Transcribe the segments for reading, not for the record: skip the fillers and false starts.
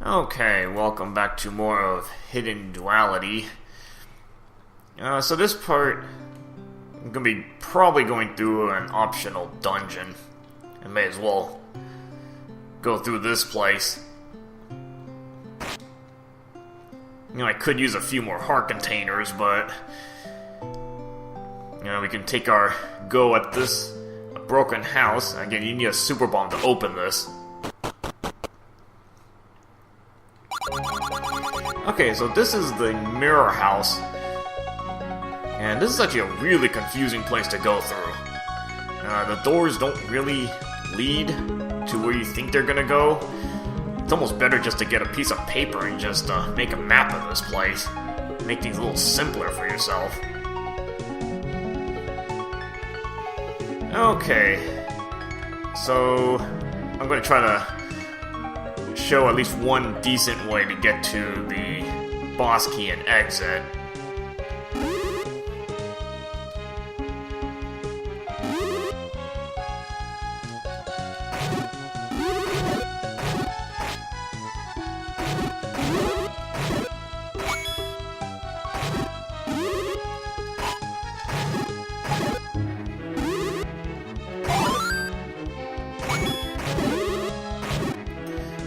Okay, welcome back to more of Hidden Duality. So this part, I'm gonna be probably going through an optional dungeon. I may as well go through this place. I could use a few more heart containers, but we can take our go at this broken house. Again, you need a super bomb to open this. Okay, so this is the mirror house, and this is actually a really confusing place to go through. The doors don't really lead to where you think they're gonna go. It's almost better just to get a piece of paper and just make a map of this place. Make things a little simpler for yourself. Okay, so I'm gonna try to show at least one decent way to get to the boss key and exit.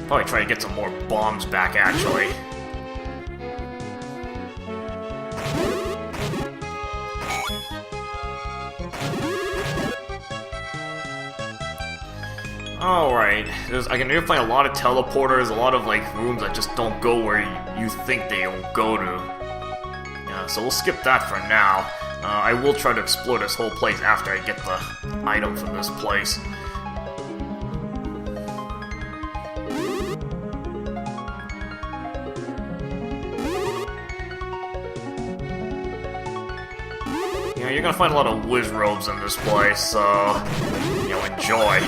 Probably try to get some more bombs back, actually. Alright, I can even find a lot of teleporters, a lot of rooms that just don't go where you think they will go to. So we'll skip that for now. I will try to explore this whole place after I get the item from this place. You're gonna find a lot of whiz robes in this place, so enjoy.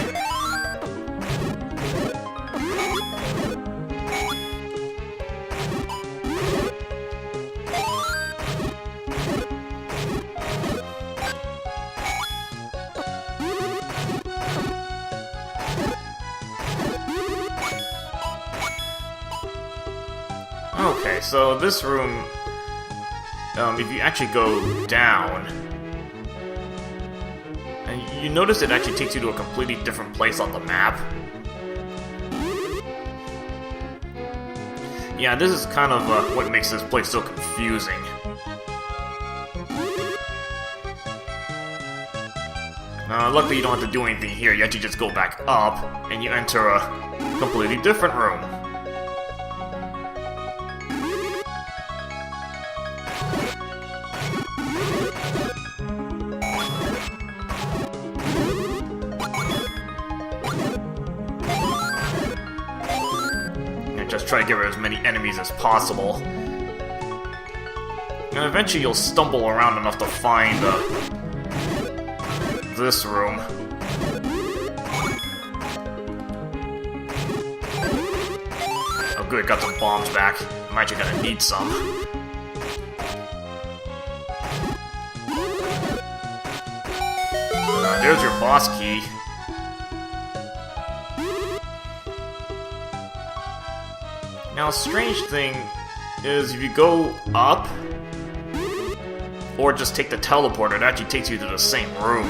Okay, so this room, if you actually go down, you notice it actually takes you to a completely different place on the map. Yeah, this is kind of what makes this place so confusing. Luckily you don't have to do anything here, you actually just go back up, and you enter a completely different room. Just try to get rid of as many enemies as possible. And eventually you'll stumble around enough to find this room. Oh good, got some bombs back. I'm actually gonna need some. There's your boss key. Now, a strange thing is if you go up, or just take the teleporter, it actually takes you to the same room.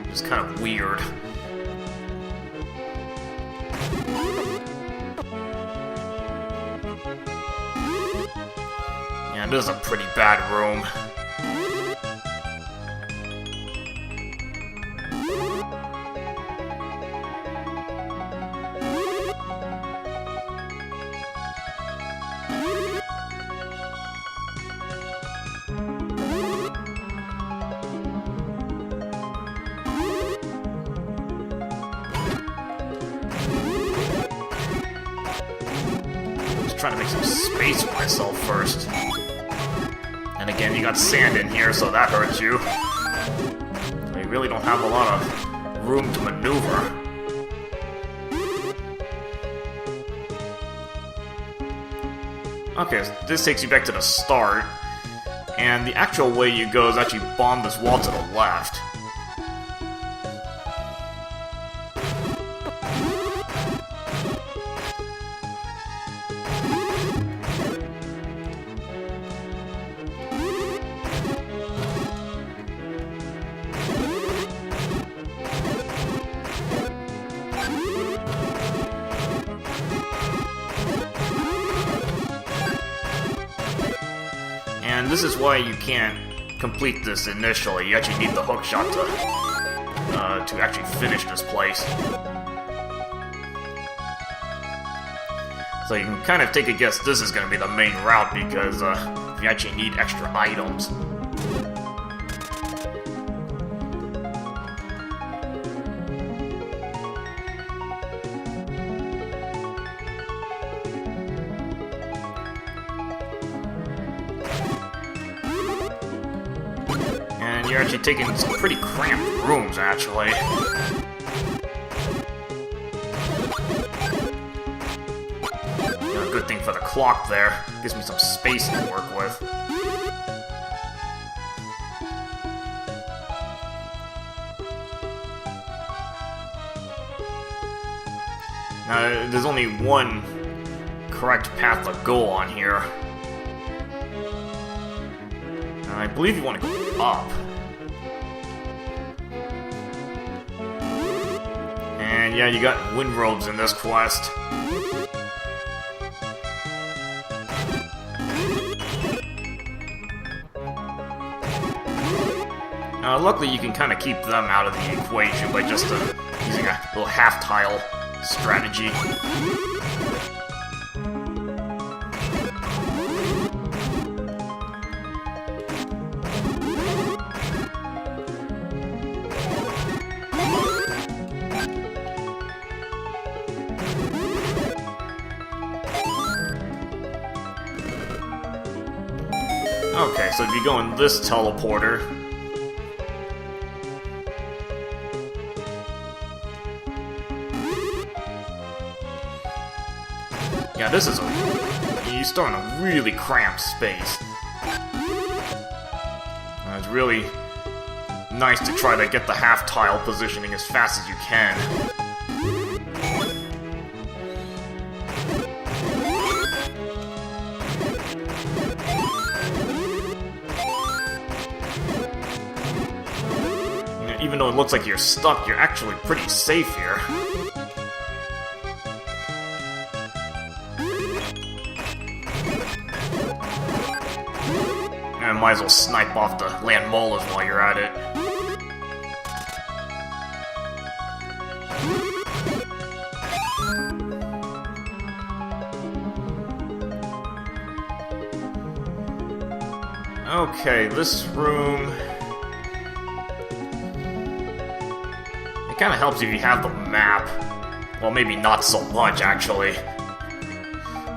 It's kind of weird. Yeah, this is a pretty bad room. Trying to make some space for myself first. And again, you got sand in here, so that hurts you. So you really don't have a lot of room to maneuver. Okay, so this takes you back to the start. And the actual way you go is actually bomb this wall to the left. And this is why you can't complete this initially. You actually need the hookshot to actually finish this place. So you can kind of take a guess this is going to be the main route because you actually need extra items. And you're actually taking some pretty cramped rooms, actually. Good thing for the clock there. Gives me some space to work with. Now, there's only one correct path to go on here. I believe you want to go up. And yeah, you got wind robes in this quest. Luckily, you can kind of keep them out of the equation by just using a little half-tile strategy. Okay, so if you go in this teleporter... Yeah, this is you start in a really cramped space. It's really nice to try to get the half-tile positioning as fast as you can. You know, even though it looks like you're stuck, you're actually pretty safe here. And might as well snipe off the land molars while you're at it. Okay, this room... It kind of helps if you have the map. Well, maybe not so much, actually.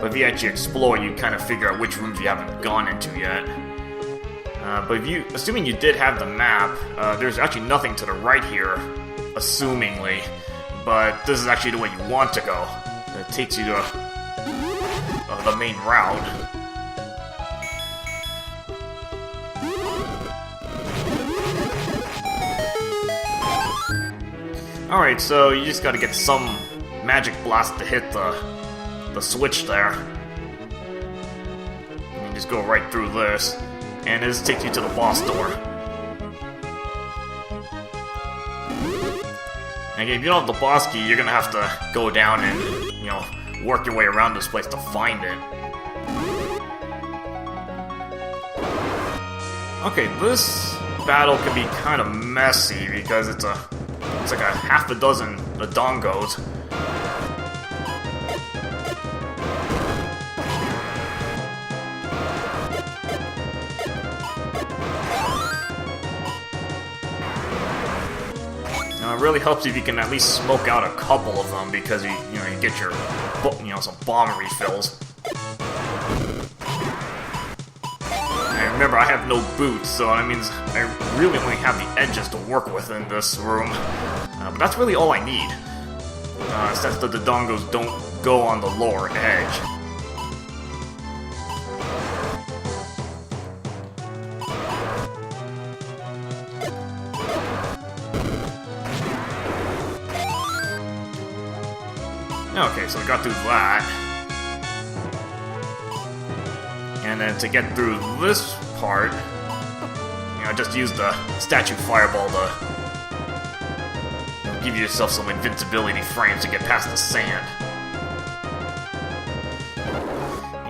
But if you actually explore, you kind of figure out which rooms you haven't gone into yet. But if you, assuming you did have the map, there's actually nothing to the right here, assumingly. But this is actually the way you want to go. It takes you to the main route. Alright, so you just gotta get some magic blast to hit the switch there. And you just go right through this. And this takes you to the boss door. And if you don't have the boss key, you're gonna have to go down and, you know, work your way around this place to find it. Okay, this battle can be kind of messy because it's like a half a dozen dongos. It really helps if you can at least smoke out a couple of them because you get your some bomb refills. And remember, I have no boots, so that means I really only have the edges to work with in this room. But that's really all I need, since the dongos don't go on the lower edge. Okay, so we got through that. And then to get through this part, just use the statue fireball to give yourself some invincibility frames to get past the sand.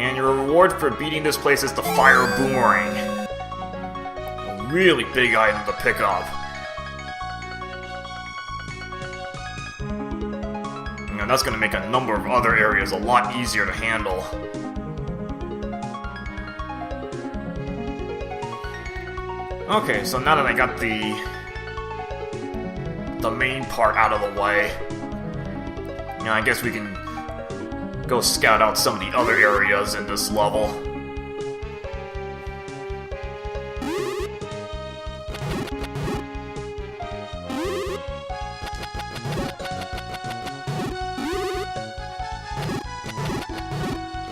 And your reward for beating this place is the fire boomerang. A really big item to pick up. And that's going to make a number of other areas a lot easier to handle. Okay, so now that I got the main part out of the way, I guess we can go scout out some of the other areas in this level.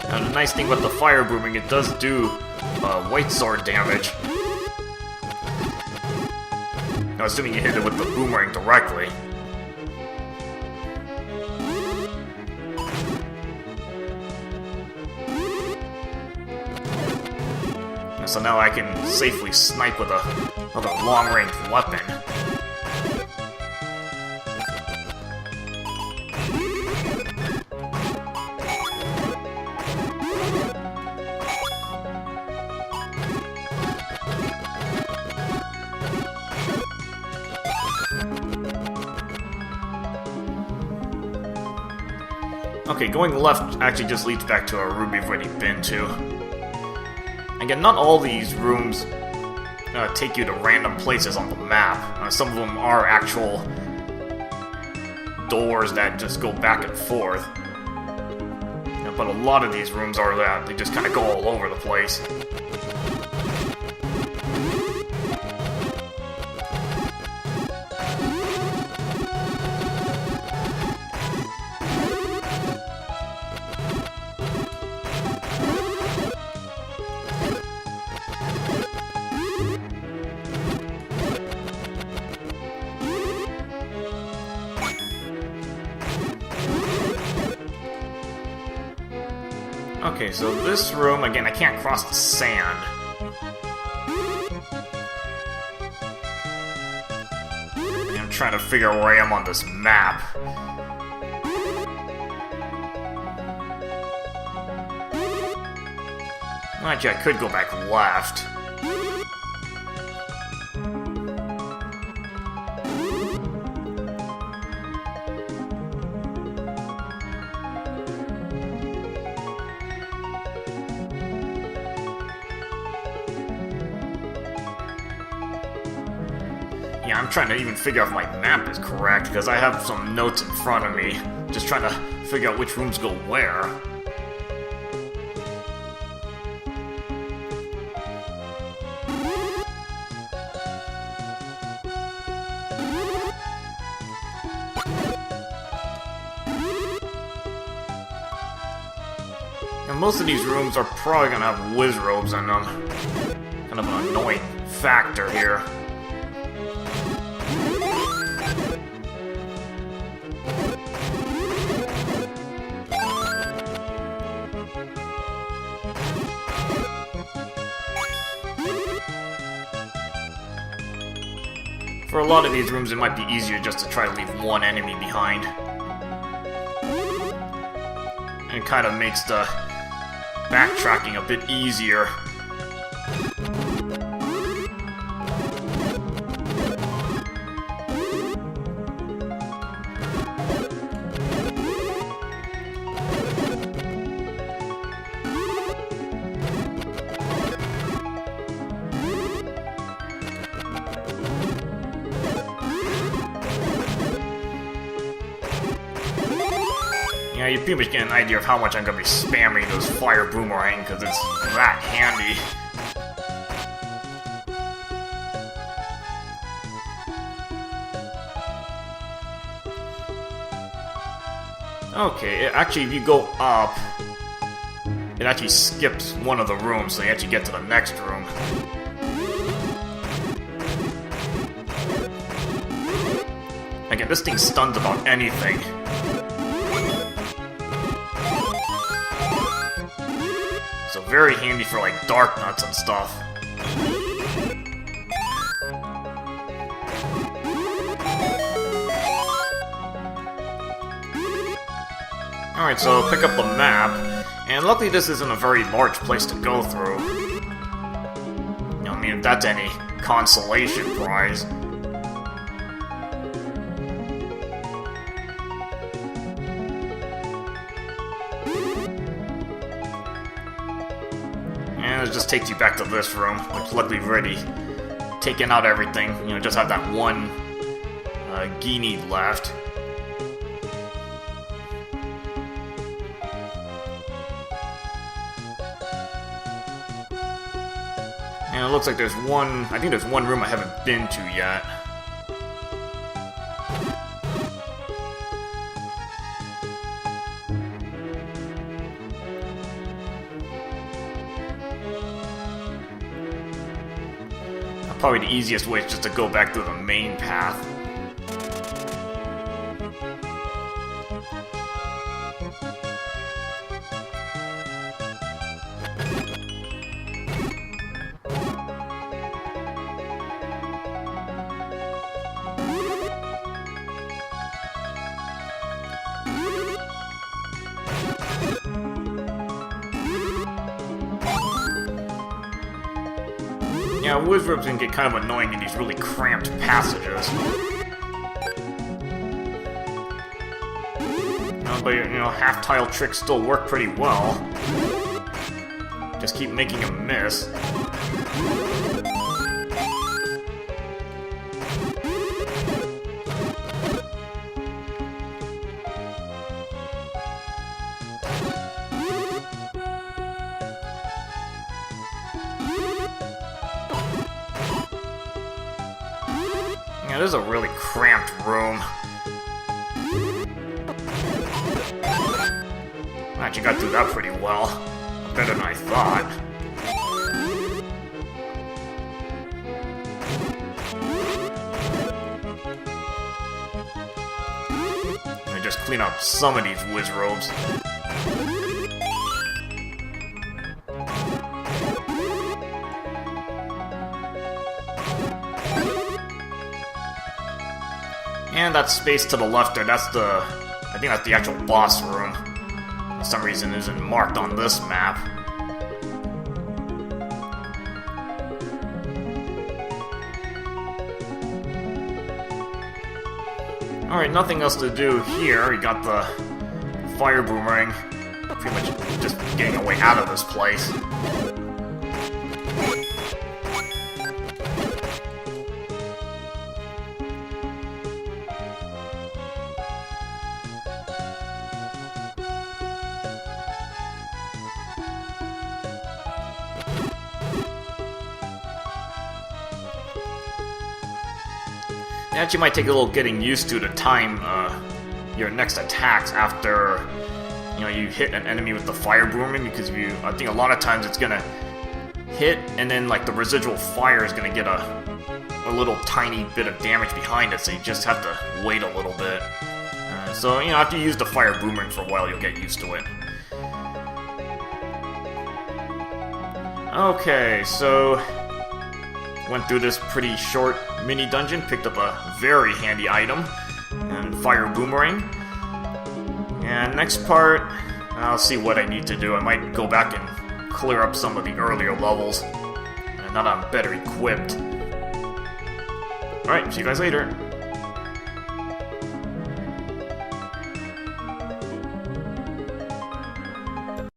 Now, the nice thing with the fire booming, it does do white sword damage. Now, assuming you hit it with the boomerang directly. So now I can safely snipe with a long-range weapon. Okay, going left actually just leads back to a room we've already been to. Again, not all these rooms take you to random places on the map. Some of them are actual doors that just go back and forth. But a lot of these rooms are that. They just kind of go all over the place. Okay, so this room, again, I can't cross the sand. I'm trying to figure out where I am on this map. Well, actually, I could go back left. Yeah, I'm trying to even figure out if my map is correct, because I have some notes in front of me. Just trying to figure out which rooms go where. And most of these rooms are probably gonna have whiz robes in them. Kind of an annoying factor here. For a lot of these rooms, it might be easier just to try to leave one enemy behind. And it kind of makes the backtracking a bit easier. Yeah, you pretty much get an idea of how much I'm gonna be spamming those fire boomerang, because it's that handy. Okay, actually, if you go up, it actually skips one of the rooms, so you actually get to the next room. Again, this thing stuns about anything. So very handy for, like, dark nuts and stuff. Alright, so pick up the map, And luckily this isn't a very large place to go through. I mean, if that's any consolation prize. And it just takes you back to this room, which luckily already taken out everything. Just have that one Genie left. And it looks like there's one, I think there's one room I haven't been to yet. Probably the easiest way is just to go back to the main path. Yeah, wizards can get kind of annoying in these really cramped passages. But, half-tile tricks still work pretty well. Just keep making them miss. Yeah, this is a really cramped room. Actually got through that pretty well. Better than I thought. Let me just clean up some of these whiz robes. And that space to the left there, that's the... I think that's the actual boss room. For some reason it isn't marked on this map. Alright, nothing else to do here. We got the fire boomerang. Pretty much just getting a way out of this place. It actually might take a little getting used to time your next attacks after you hit an enemy with the fire boomerang, because I think a lot of times it's gonna hit and then like the residual fire is gonna get a little tiny bit of damage behind it, so you just have to wait a little bit. So after you use the fire boomerang for a while, you'll get used to it. Okay, so went through this pretty short mini dungeon, picked up a very handy item, and fire boomerang. And next part, I'll see what I need to do. I might go back and clear up some of the earlier levels, and now that I'm better equipped. Alright, see you guys later.